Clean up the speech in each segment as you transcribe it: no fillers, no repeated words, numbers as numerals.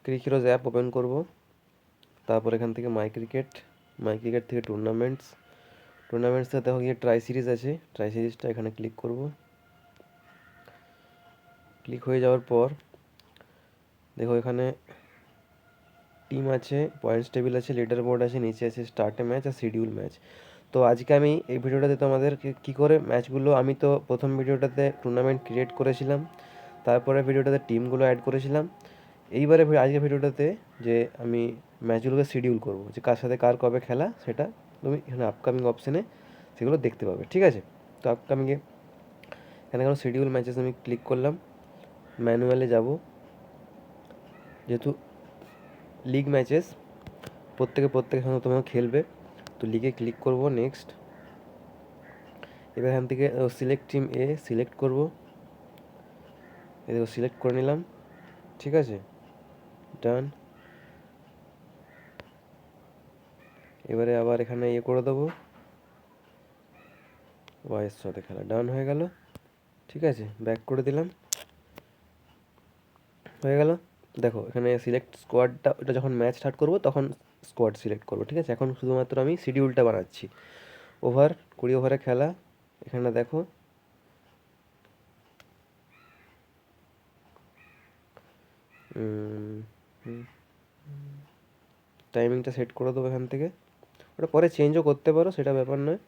ক্রিক heroes app open করব। তারপর এখান থেকে মাই ক্রিকেট থেকে টুর্নামেন্টসে দেখো গিয়ে ট্রাই সিরিজ আছে, ট্রাই সিরিজটা এখানে ক্লিক করব। ক্লিক হয়ে যাওয়ার পর দেখো এখানে টিম আছে, পয়েন্টস টেবিল আছে, লিডার বোর্ড আছে, নিচে আছে স্টার্ট এ ম্যাচ আর শিডিউল ম্যাচ। তো আজকে আমি এই ভিডিওটাতে তোমাদেরকে কী করে ম্যাচগুলো, আমি তো প্রথম ভিডিওটাতে টুর্নামেন্ট ক্রিয়েট করেছিলাম, তারপরে ভিডিওটাতে টিমগুলো অ্যাড করেছিলাম। এইবারে আজকের ভিডিওটাতে যে আমি ম্যাচগুলোকে শিডিউল করব, যে কার সাথে কার কবে খেলা সেটা তুমি এখানে আপকামিং অপশানে সেগুলো দেখতে পাবে, ঠিক আছে? তো আপকামিংয়ে এখানে কোনো শিডিউল ম্যাচেস আমি ক্লিক করলাম, ম্যানুয়ালে যাব। যেহেতু লিগ ম্যাচেস প্রত্যেকের সঙ্গে তোমাকে খেলবে, তো লিগে ক্লিক করব, নেক্সট। এবার এখান থেকে সিলেক্ট টিম এ সিলেক্ট করব, এদিকে সিলেক্ট করে নিলাম, ঠিক আছে, ডান। এবারে আবার এখানে ইয়ে করে দেবো, ওয়াইয়ের সাথে খেলা, ডান হয়ে গেল, ঠিক আছে, ব্যাক করে দিলাম, হয়ে গেল। দেখো এখানে সিলেক্ট স্কোয়াডটা, ওটা যখন ম্যাচ স্টার্ট করবো তখন স্কোয়াড সিলেক্ট করবো, ঠিক আছে? এখন শুধুমাত্র আমি শিডিউলটা বানাচ্ছি। 20 ওভারে খেলা, এখানে দেখো টাইমিংটা সেট করে দেবো এখান থেকে, ওটা পরে চেঞ্জও করতে পারো, সেটা ব্যাপার নয়।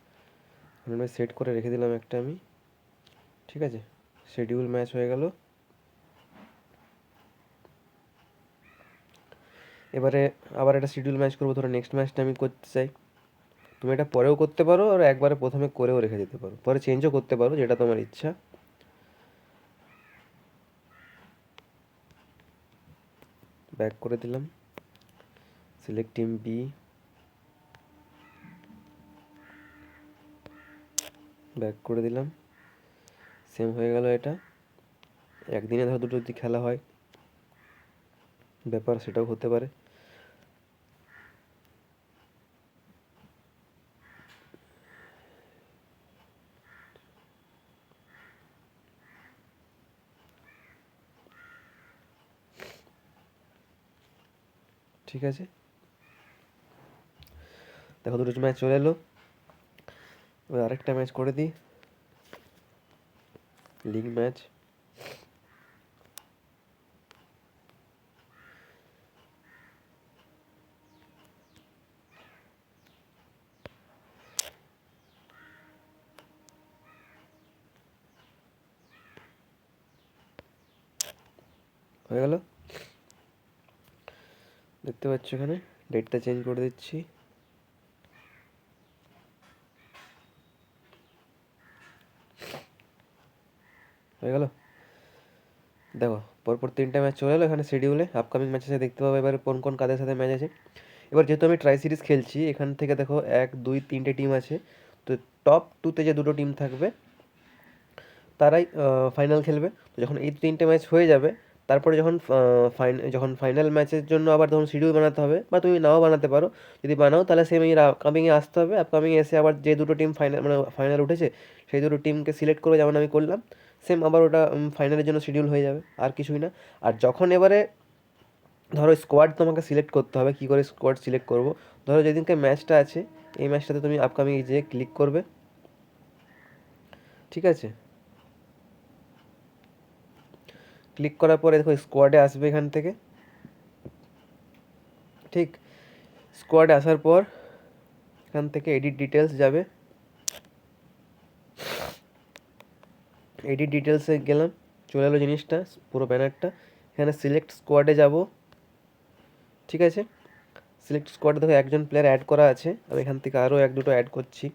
আমি সেট করে রেখে দিলাম একটা আমি, ঠিক আছে। শিডিউল ম্যাচ হয়ে গেল। এবারে আবার একটা শিডিউল ম্যাচ করবো, ধরো নেক্সট ম্যাচটা আমি করতে চাই, তুমি এটা পরেও করতে পারো আর একবারে প্রথমে করেও রেখে দিতে পারো, পরে চেঞ্জও করতে পারো, যেটা তোমার ইচ্ছা। ব্যাক করে দিলাম, সিলেক্ট টিম বি, ব্যাক করে দিলাম, সেম হয়ে গেল। এটা একদিনে ধরো দুটো যদি খেলা হয় ব্যাপার, সেটাও হতে পারে। ঠিক আছে, দেখো দুটো ম্যাচ চলে এলো। এবার আরেকটা ম্যাচ করে দিই, লিগ ম্যাচ। হয়ে গেল, দেখতে পাচ্ছ এখানে ডেটটা চেঞ্জ করে দিচ্ছি। হয়ে গেল, দেখো পরপর 3টা ম্যাচ চলে এলো এখানে শিডিউলে, আপকামিং ম্যাচ আছে দেখতে পাবো এবারে কোন কোন কাদের সাথে ম্যাচ আছে। এবার যেহেতু আমি ট্রাই সিরিজ খেলছি, এখান থেকে দেখো 1 2 3টে টিম আছে, তো টপ 2তে যে দুটো টিম থাকবে তারাই ফাইনাল খেলবে। তো যখন এই 3টে ম্যাচ হয়ে যাবে, তারপরে যখন ফাইনাল ম্যাচের জন্য আবার তখন শিডিউল বানাতে হবে, বা তুমি নাও বানাতে পারো। যদি বানাও তাহলে সেম এই আপকামিংয়ে আসতে হবে, আপকামিংয়ে এসে আবার যে দুটো টিম ফাইনাল উঠেছে সেই দুটো টিমকে সিলেক্ট করে, যেমন আমি করলাম সেম, আবার ওটা ফাইনালের জন্য শিডিউল হয়ে যাবে, আর কিছুই না। আর যখন এবারে ধরো স্কোয়াড তোমাকে সিলেক্ট করতে হবে, কী করে স্কোয়াড সিলেক্ট করবো, ধরো যেদিনকে ম্যাচটা আছে এই ম্যাচটাতে তুমি আপকামিং যে ক্লিক করবে, ঠিক আছে। ক্লিক করার পরে দেখো স্কোয়াডে আসবে এখান থেকে, ঠিক। স্কোয়াডে আসার পর এখান থেকে এডিট ডিটেলস যাবে, এডিট ডিটেলসে গেলাম, চলে এলো জিনিসটা, পুরো ব্যানারটা। এখানে সিলেক্ট স্কোয়াডে যাব, ঠিক আছে। সিলেক্ট স্কোয়াডে দেখো একজন প্লেয়ার অ্যাড করা আছে, আমি এখান থেকে আরও 1 2টো অ্যাড করছি।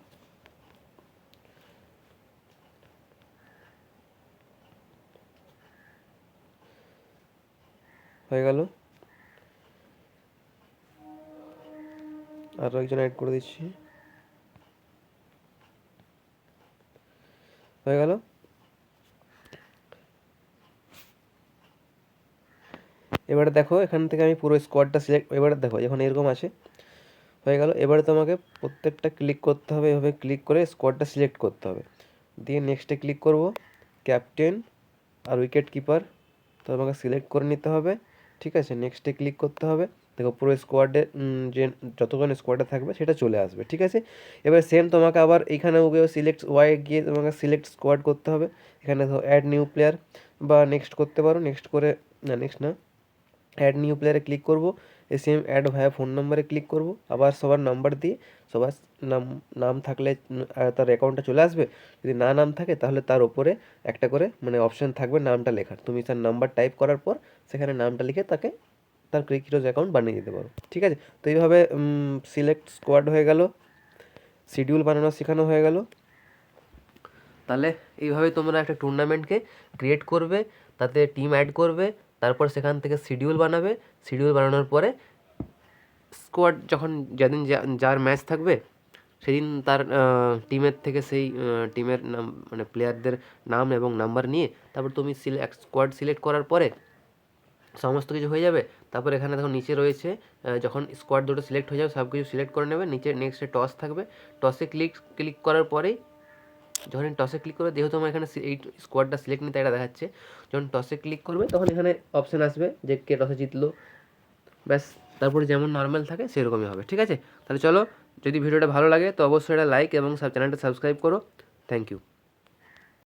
হয়ে গেল, আরও একজন অ্যাড করে দিচ্ছি, হয়ে গেল। এবারে দেখো এখান থেকে আমি পুরো স্কোয়াডটা সিলেক্ট, এবারে দেখো যখন এরকম আছে, হয়ে গেল। এবারে তোমাকে প্রত্যেকটা ক্লিক করতে হবে, এভাবে ক্লিক করে স্কোয়াডটা সিলেক্ট করতে হবে, দিয়ে নেক্সটে ক্লিক করব। ক্যাপ্টেন আর উইকেট কিপার তো তোমাকে সিলেক্ট করে নিতে হবে, ঠিক আছে, নেক্সটে ক্লিক করতে হবে। দেখো পুরো স্কোয়াডে যে যতজন স্কোয়াডে থাকবে সেটা চলে আসবে। ঠিক আছে, এবার সেম তোমাকে আবার এইখানেও গিয়ে সিলেক্ট ওয়াই গিয়ে তোমাকে সিলেক্ট স্কোয়াড করতে হবে। এখানে ধরো অ্যাড নিউ প্লেয়ার বা নেক্সট করতে পারো, নেক্সট করে না নেক্সট না অ্যাড নিউ প্লেয়ারে ক্লিক করব। এই সেম অ্যাড ভায়া ফোন নাম্বারে ক্লিক করব, আবার সবার নাম্বার দিয়ে সবার নাম নাম থাকলে তার অ্যাকাউন্টটা চলে আসবে। যদি না নাম থাকে তাহলে তার ওপরে একটা করে মানে অপশান থাকবে নামটা লেখার, তুমি তার নাম্বার টাইপ করার পর সেখানে নামটা লিখে তাকে তার ক্রিক হিরোজ অ্যাকাউন্ট বানিয়ে দিতে পারো। ঠিক আছে, তো এইভাবে সিলেক্ট স্কোয়াড হয়ে গেল, শিডিউল বানানো শেখানো হয়ে গেল। তাহলে এইভাবে তোমরা একটা টুর্নামেন্টকে ক্রিয়েট করবে, তাতে টিম অ্যাড করবে, তারপর সেখান থেকে শিডিউল বানাবে, শিডিউল বানানোর পরে স্কোয়াড যখন যেদিন যার ম্যাচ থাকবে সেদিন তার টিমের থেকে সেই টিমের নাম মানে প্লেয়ারদের নাম এবং নাম্বার নিয়ে তারপর তুমি স্কোয়াড সিলেক্ট করার পরে সমস্ত কিছু হয়ে যাবে। তারপর এখানে দেখো নিচে রয়েছে যখন স্কোয়াড দুটো সিলেক্ট হয়ে যাবে সব কিছু সিলেক্ট করে নেবে, নিচে নেক্সটে টস থাকবে, টসে ক্লিক করার পরেই যখন টসে ক্লিক করবে, যেহেতু আমার এখানে এই স্কোয়াডটা সিলেক্ট নিতে এটা দেখাচ্ছে, যখন টসে ক্লিক করবে তখন এখানে অপশান আসবে যে কে টসে জিতলো, ব্যাস তারপরে যেমন নর্মাল থাকে সেরকমই হবে। ঠিক আছে, তাহলে চলো, যদি ভিডিওটা ভালো লাগে তো অবশ্যই এটা লাইক এবং চ্যানেলটা সাবস্ক্রাইব করো। Thank you.